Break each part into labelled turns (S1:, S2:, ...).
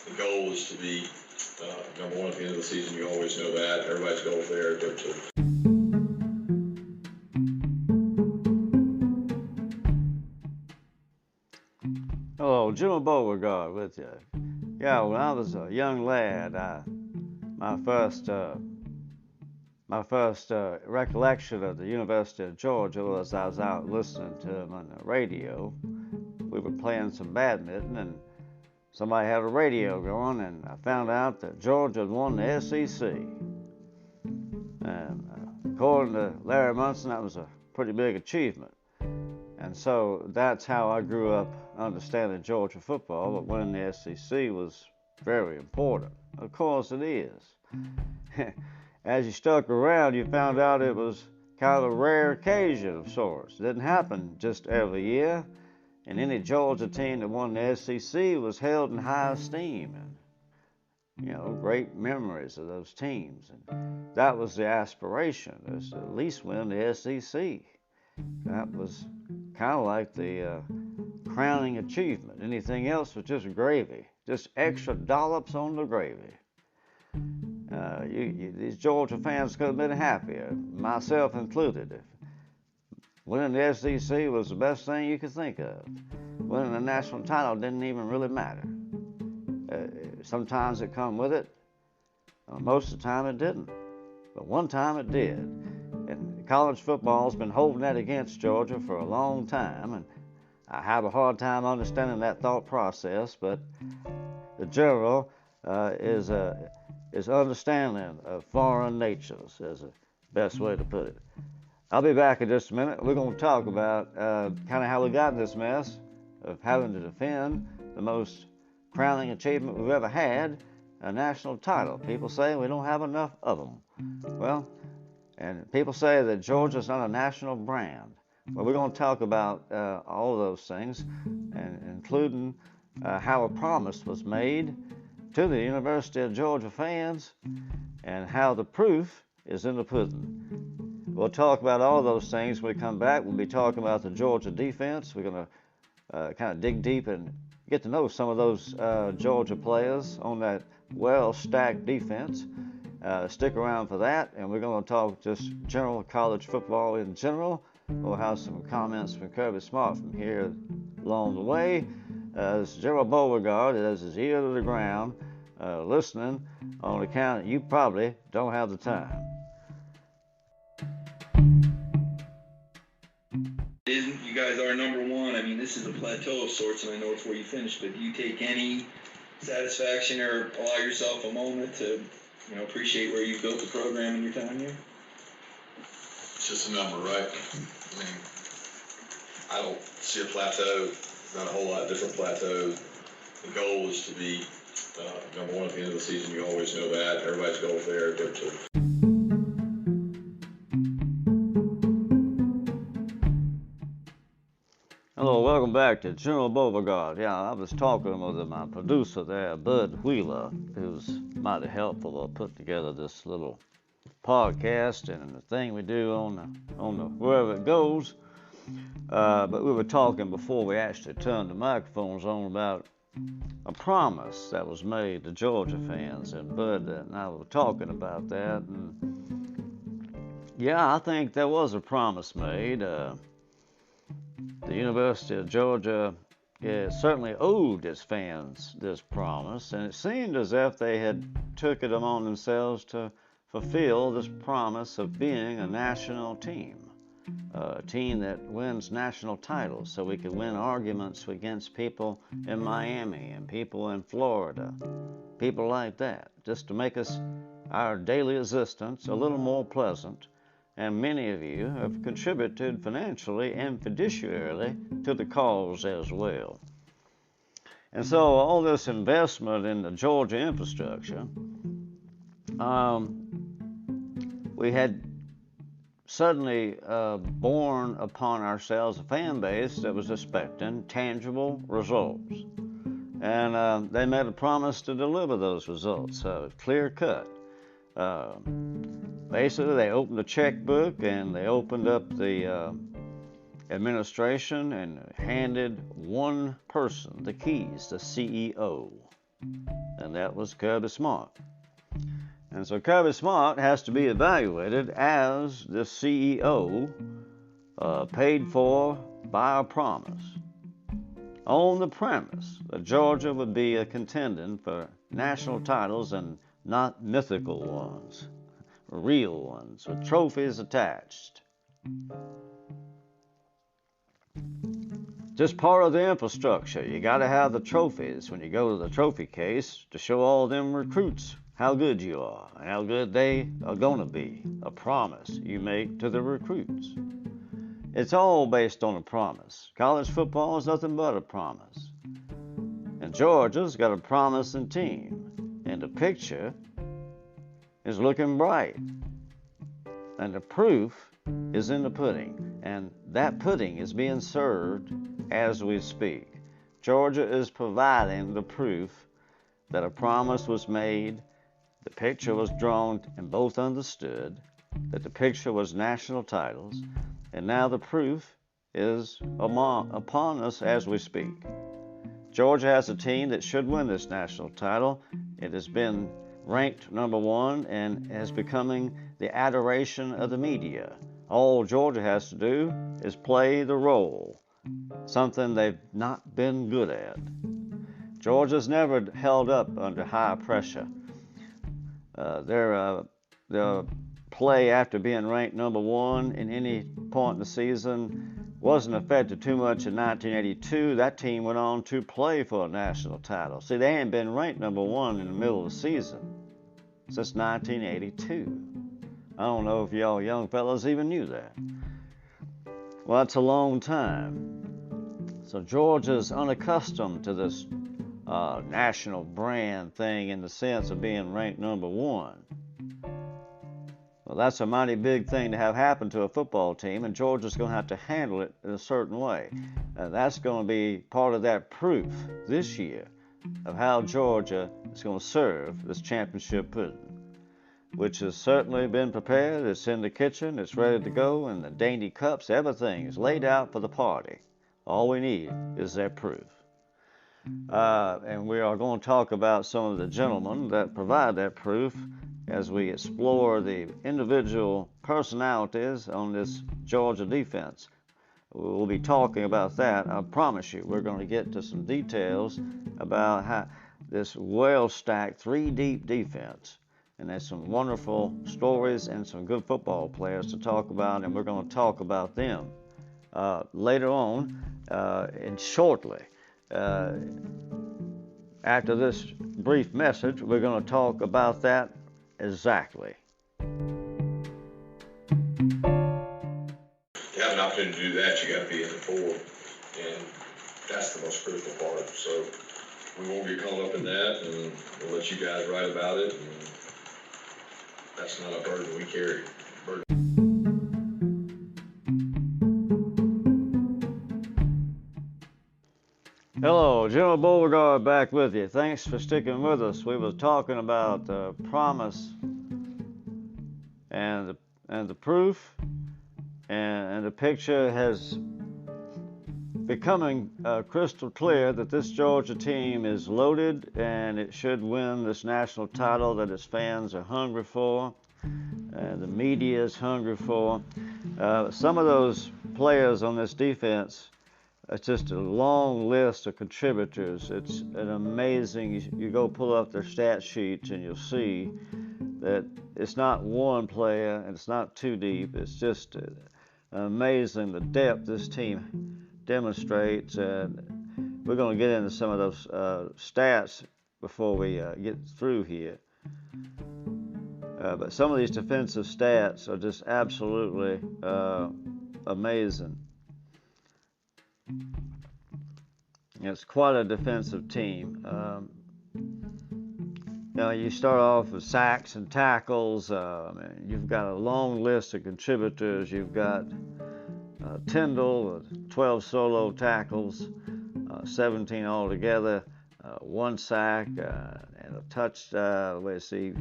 S1: The goal is to be number one at the end of the season. You always know that. Everybody's goal there to
S2: Hello, Jim Beauregard with you. Yeah, when I was a young lad, my first recollection of the University of Georgia was I was out listening to them on the radio. We were playing some badminton, and somebody had a radio going, and I found out that Georgia had won the SEC. And according to Larry Munson, that was a pretty big achievement. And so that's how I grew up understanding Georgia football, but winning the SEC was very important. Of course it is. As you stuck around, you found out it was kind of a rare occasion of sorts. It didn't happen just every year, and any Georgia team that won the SEC was held in high esteem, and great memories of those teams. And that was the aspiration, is to at least win the SEC. That was kind of like the crowning achievement. Anything else was just gravy, just extra dollops on the gravy. These Georgia fans could have been happier, myself included, if winning the SEC was the best thing you could think of. Winning the national title didn't even really matter. Sometimes it come with it. Most of the time it didn't. But one time it did. And college football's been holding that against Georgia for a long time, and I have a hard time understanding that thought process, but the general is understanding of foreign nations, is the best way to put it. I'll be back in just a minute. We're going to talk about kind of how we got in this mess of having to defend the most crowning achievement we've ever had, a national title. People say we don't have enough of them. Well, and people say that Georgia's not a national brand. Well, we're going to talk about all of those things, and including how a promise was made to the University of Georgia fans, and how the proof is in the pudding. We'll talk about all those things when we come back. We'll be talking about the Georgia defense. We're going to kind of dig deep and get to know some of those Georgia players on that well-stacked defense. Stick around for that, and we're going to talk just general college football in general. We'll have some comments from Kirby Smart from here along the way. This is Gerald Beauregard has his ear to the ground, listening on account that you probably don't have the time.
S1: You guys are number one. I mean, this is a plateau of sorts, and I know it's where you finished, but do you take any satisfaction or allow yourself a moment to appreciate where you built the program in your time here? It's just a number, right? I mean, I don't see a plateau, not a whole lot different plateau. The goal is to be number one at the end of the season. You always know that. Everybody's goal there to
S2: Hello, welcome back to General Beauregard. Yeah, I was talking with my producer there, Bud Wheeler, who's mighty helpful to put together this little podcast and the thing we do on the wherever it goes. But we were talking before we actually turned the microphones on about a promise that was made to Georgia fans, and Bud and I were talking about that. And yeah, I think there was a promise made. The University of Georgia certainly owed its fans this promise, and it seemed as if they had took it upon themselves to fulfill this promise of being a national team, a team that wins national titles, so we could win arguments against people in Miami and people in Florida, people like that, just to make our daily existence a little more pleasant. And many of you have contributed financially and fiduciarily to the cause as well. And so all this investment in the Georgia infrastructure, we had suddenly borne upon ourselves a fan base that was expecting tangible results. And they made a promise to deliver those results, clear cut. Basically, they opened the checkbook and they opened up the administration and handed one person the keys, the CEO. and that was Kirby Smart. And so Kirby Smart has to be evaluated as the CEO, paid for by a promise, on the premise that Georgia would be a contending for national titles and not mythical ones, real ones with trophies attached. Just part of the infrastructure. You got to have the trophies when you go to the trophy case to show all them recruits how good you are and how good they are going to be. A promise you make to the recruits. It's all based on a promise. College football is nothing but a promise. And Georgia's got a promising team. And the picture is looking bright. And the proof is in the pudding. And that pudding is being served as we speak. Georgia is providing the proof that a promise was made, the picture was drawn and both understood, that the picture was national titles, and now the proof is upon us as we speak. Georgia has a team that should win this national title. It has been ranked number one and is becoming the adoration of the media. All Georgia has to do is play the role, something they've not been good at. Georgia's never held up under high pressure. Their play after being ranked number one in any point in the season wasn't affected too much in 1982. That team went on to play for a national title. See, they ain't been ranked number one in the middle of the season since 1982. I don't know if y'all young fellas even knew that. Well, that's a long time. So Georgia's unaccustomed to this national brand thing in the sense of being ranked number one. Well, that's a mighty big thing to have happen to a football team, and Georgia's going to have to handle it in a certain way. And that's going to be part of that proof this year of how Georgia is going to serve this championship pudding, which has certainly been prepared. It's in the kitchen, it's ready to go, and the dainty cups, everything is laid out for the party. All we need is that proof. And we are going to talk about some of the gentlemen that provide that proof as we explore the individual personalities on this Georgia defense. We'll be talking about that. I promise you, we're going to get to some details about how this well-stacked three-deep defense. And there's some wonderful stories and some good football players to talk about, and we're going to talk about them later on and shortly. After this brief message, we're going to talk about that exactly.
S3: To have an opportunity to do that, you got to be in the four, and that's the most critical part. So we won't get caught up in that, and we'll let you guys write about it. And that's not a burden we carry.
S2: Hello, General Beauregard back with you. Thanks for sticking with us. We were talking about promise and the proof, and the picture has becoming crystal clear that this Georgia team is loaded and it should win this national title that its fans are hungry for, and the media is hungry for. Some of those players on this defense, it's just a long list of contributors. It's an amazing, you go pull up their stat sheets and you'll see that it's not one player and it's not too deep. It's just amazing the depth this team demonstrates. And we're going to get into some of those stats before we get through here. But some of these defensive stats are just absolutely amazing. It's quite a defensive team. You start off with sacks and tackles. You've got a long list of contributors. You've got Tyndall with 12 solo tackles, 17 altogether, one sack, and a touchdown. Let's see,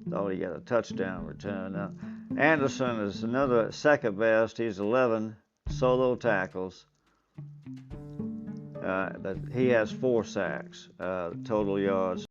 S2: thought he got a touchdown return. Now, Anderson is another second best. He's 11 solo tackles. that he has 4 sacks, total yards